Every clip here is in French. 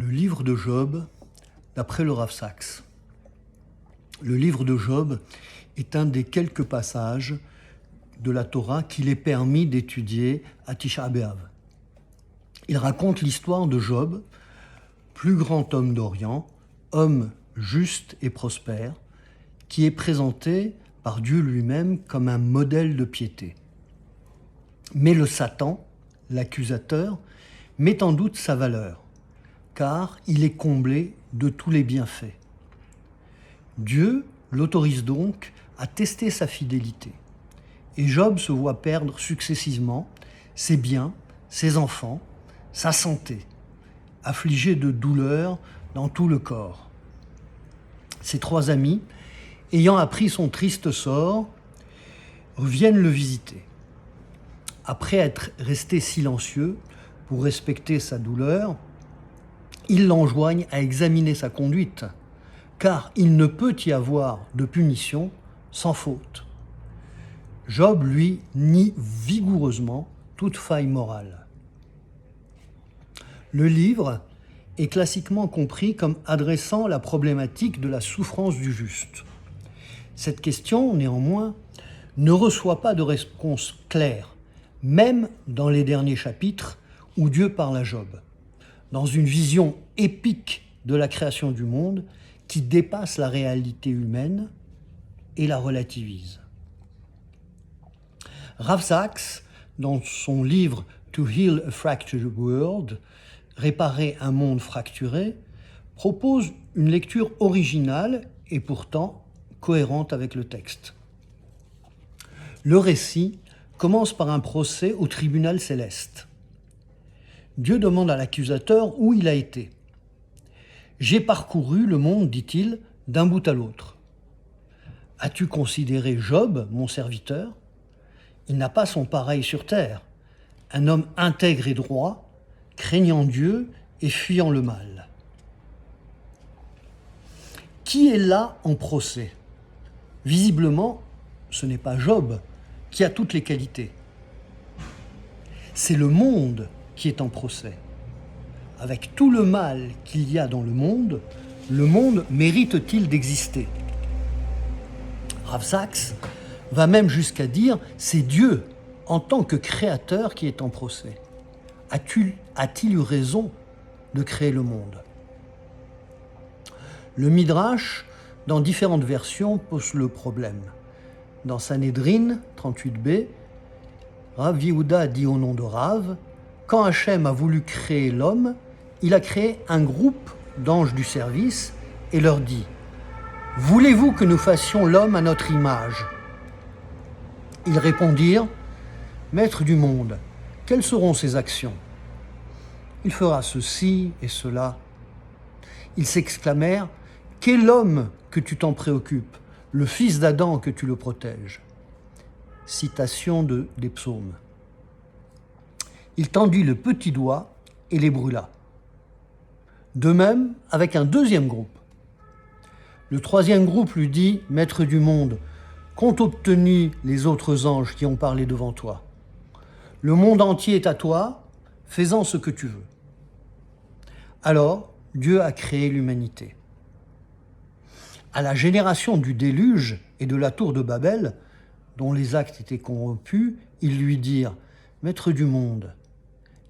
Le livre de Job, d'après le Rav Sacks. Le livre de Job est un des quelques passages de la Torah qu'il est permis d'étudier à Tisha B'Av. Il raconte l'histoire de Job, plus grand homme d'Orient, homme juste et prospère, qui est présenté par Dieu lui-même comme un modèle de piété. Mais le Satan, l'accusateur, met en doute sa valeur, car il est comblé de tous les bienfaits. Dieu l'autorise donc à tester sa fidélité. Et Job se voit perdre successivement ses biens, ses enfants, sa santé, affligé de douleurs dans tout le corps. Ses trois amis, ayant appris son triste sort, viennent le visiter. Après être restés silencieux pour respecter sa douleur, ils l'enjoignent à examiner sa conduite, car il ne peut y avoir de punition sans faute. Job, lui, nie vigoureusement toute faille morale. Le livre est classiquement compris comme adressant la problématique de la souffrance du juste. Cette question, néanmoins, ne reçoit pas de réponse claire, même dans les derniers chapitres où Dieu parle à Job, dans une vision épique de la création du monde qui dépasse la réalité humaine et la relativise. Rav Sacks, dans son livre « To Heal a Fractured World », Réparer un monde fracturé, propose une lecture originale et pourtant cohérente avec le texte. Le récit commence par un procès au tribunal céleste. Dieu demande à l'accusateur où il a été. « J'ai parcouru le monde, dit-il, d'un bout à l'autre. As-tu considéré Job, mon serviteur ? Il n'a pas son pareil sur terre, un homme intègre et droit, craignant Dieu et fuyant le mal. » Qui est là en procès ? Visiblement, ce n'est pas Job qui a toutes les qualités. C'est le monde qui est en procès. Avec tout le mal qu'il y a dans le monde mérite-t-il d'exister ? Rav Sacks va même jusqu'à dire « c'est Dieu en tant que créateur qui est en procès. A-t-il eu raison de créer le monde ?» Le Midrash, dans différentes versions, pose le problème. Dans Sanhédrin 38b, Rav Yehuda dit au nom de Rav, quand Hachem a voulu créer l'homme, il a créé un groupe d'anges du service et leur dit « Voulez-vous que nous fassions l'homme à notre image ?» Ils répondirent « Maître du monde, quelles seront ses actions ? Il fera ceci et cela. » Ils s'exclamèrent « Quel homme que tu t'en préoccupes, le fils d'Adam que tu le protèges ?» Citation des psaumes. Il tendit le petit doigt et les brûla. De même avec un deuxième groupe. Le troisième groupe lui dit « Maître du monde, qu'ont obtenu les autres anges qui ont parlé devant toi ? Le monde entier est à toi, fais-en ce que tu veux. » Alors, Dieu a créé l'humanité. À la génération du déluge et de la tour de Babel, dont les actes étaient corrompus, ils lui dirent « Maître du monde,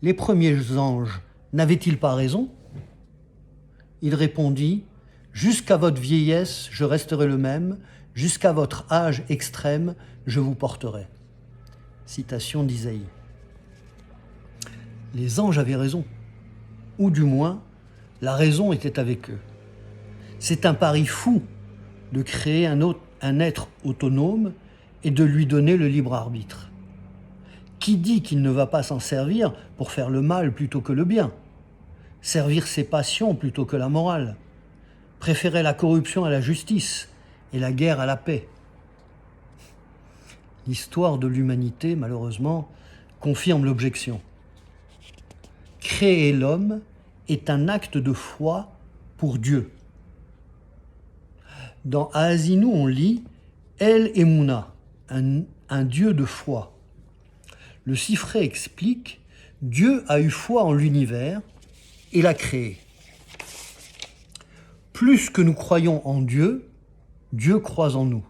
les premiers anges n'avaient-ils pas raison ?» Il répondit « Jusqu'à votre vieillesse, je resterai le même, jusqu'à votre âge extrême, je vous porterai. » Citation d'Isaïe. Les anges avaient raison, ou du moins, la raison était avec eux. C'est un pari fou de créer un être autonome et de lui donner le libre arbitre. Qui dit qu'il ne va pas s'en servir pour faire le mal plutôt que le bien ? Servir ses passions plutôt que la morale ? Préférer la corruption à la justice et la guerre à la paix ? L'histoire de l'humanité, malheureusement, confirme l'objection. Créer l'homme est un acte de foi pour Dieu. Dans Haazinu, on lit « El Emouna », un Dieu de foi. Le Sifré explique « Dieu a eu foi en l'univers et l'a créé. plus que nous croyons en Dieu, Dieu croit en nous.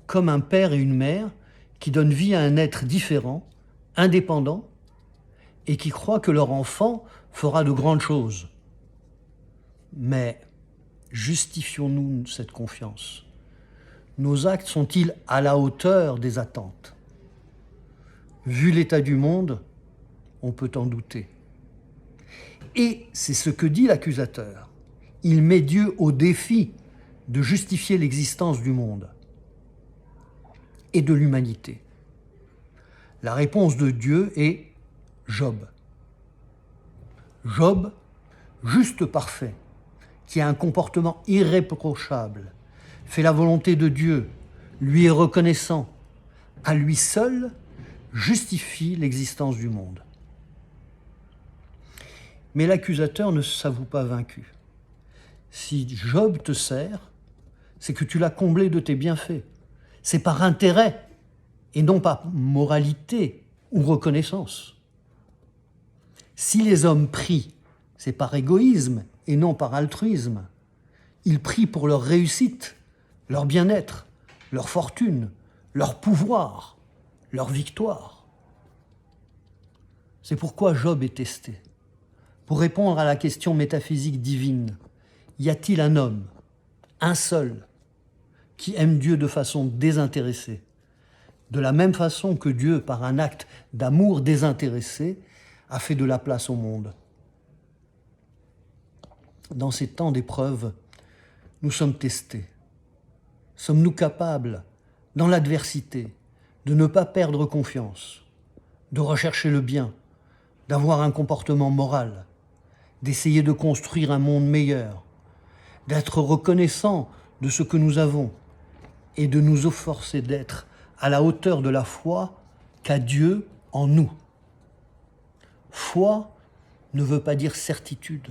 Comme un père et une mère qui donnent vie à un être différent, indépendant, et qui croient que leur enfant fera de grandes choses. Mais justifions-nous cette confiance? Nos actes sont-ils à la hauteur des attentes? Vu l'état du monde, on peut en douter. Et c'est ce que dit l'accusateur. Il met Dieu au défi de justifier l'existence du monde et de l'humanité. La réponse de Dieu est Job. Job, juste parfait, qui a un comportement irréprochable, fait la volonté de Dieu, lui est reconnaissant, à lui seul justifie l'existence du monde. Mais l'accusateur ne s'avoue pas vaincu. Si Job te sert, c'est que tu l'as comblé de tes bienfaits. C'est par intérêt et non par moralité ou reconnaissance. Si les hommes prient, c'est par égoïsme et non par altruisme. Ils prient pour leur réussite, leur bien-être, leur fortune, leur pouvoir, leur victoire. C'est pourquoi Job est testé. Pour répondre à la question métaphysique divine, y a-t-il un homme, un seul, qui aime Dieu de façon désintéressée, de la même façon que Dieu, par un acte d'amour désintéressé, a fait de la place au monde? Dans ces temps d'épreuve, nous sommes testés. Sommes-nous capables, dans l'adversité, de ne pas perdre confiance, de rechercher le bien, d'avoir un comportement moral, d'essayer de construire un monde meilleur, d'être reconnaissant de ce que nous avons et de nous efforcer d'être à la hauteur de la foi qu'a Dieu en nous? Foi ne veut pas dire certitude,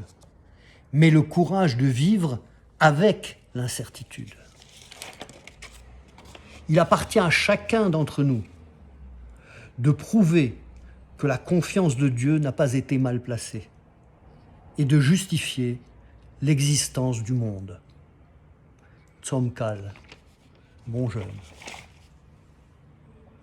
mais le courage de vivre avec l'incertitude. Il appartient à chacun d'entre nous de prouver que la confiance de Dieu n'a pas été mal placée et de justifier l'existence du monde. Tzom Kal, bon jeûne.